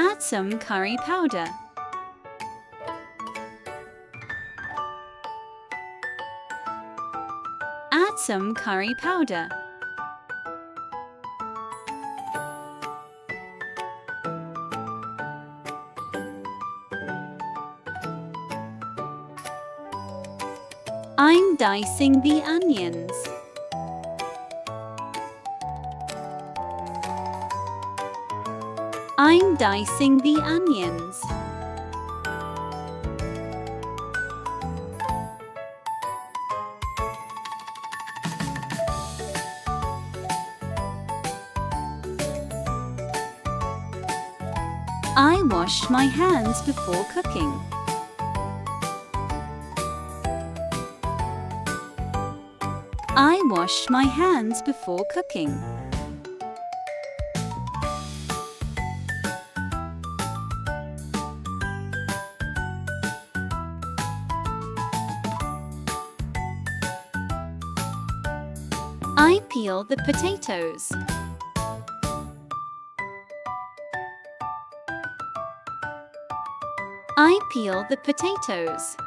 Add some curry powder. Add some curry powder. I'm dicing the onions. I'm dicing the onions. I washed my hands before cooking. I washed my hands before cooking. I peel the potatoes. I peel the potatoes.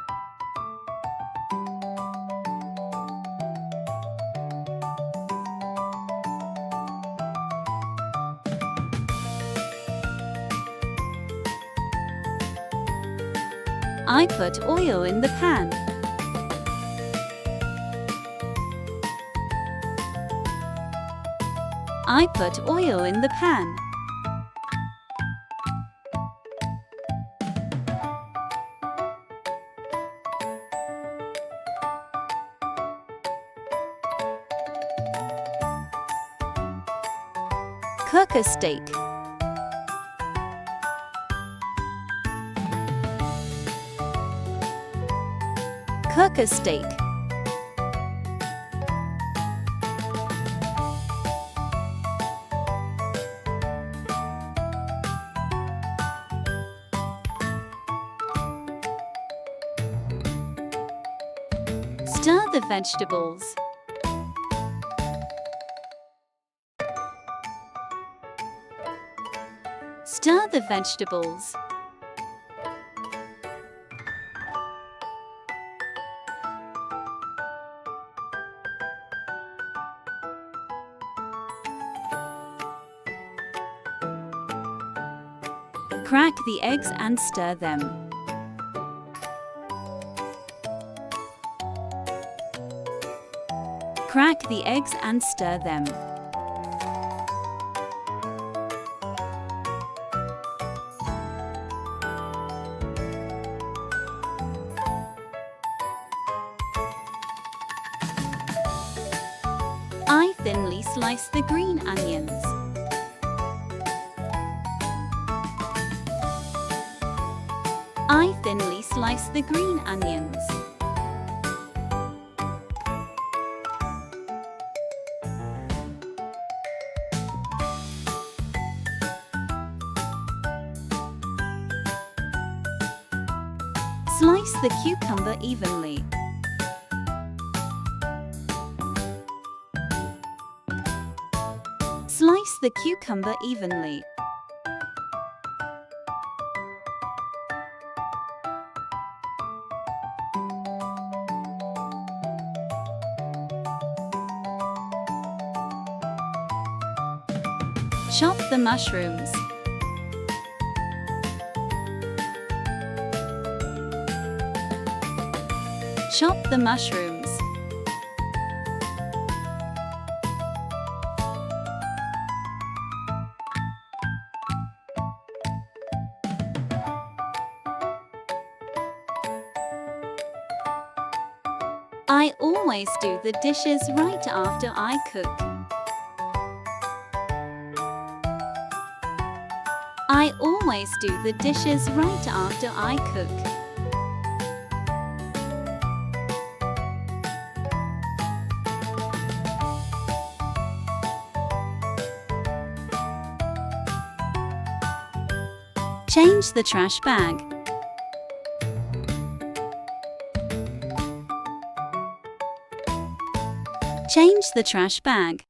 I put oil in the pan. I put oil in the pan. Cook a steak. Cook a steak. Stir the vegetables. Stir the vegetables. Crack the eggs and stir them. Crack the eggs and stir them. I thinly slice the green onions. I thinly slice the green onions. Slice the cucumber evenly. Slice the cucumber evenly. Chop the mushrooms. Chop the mushrooms. I always do the dishes right after I cook. I always do the dishes right after I cook. Change the trash bag. Change the trash bag.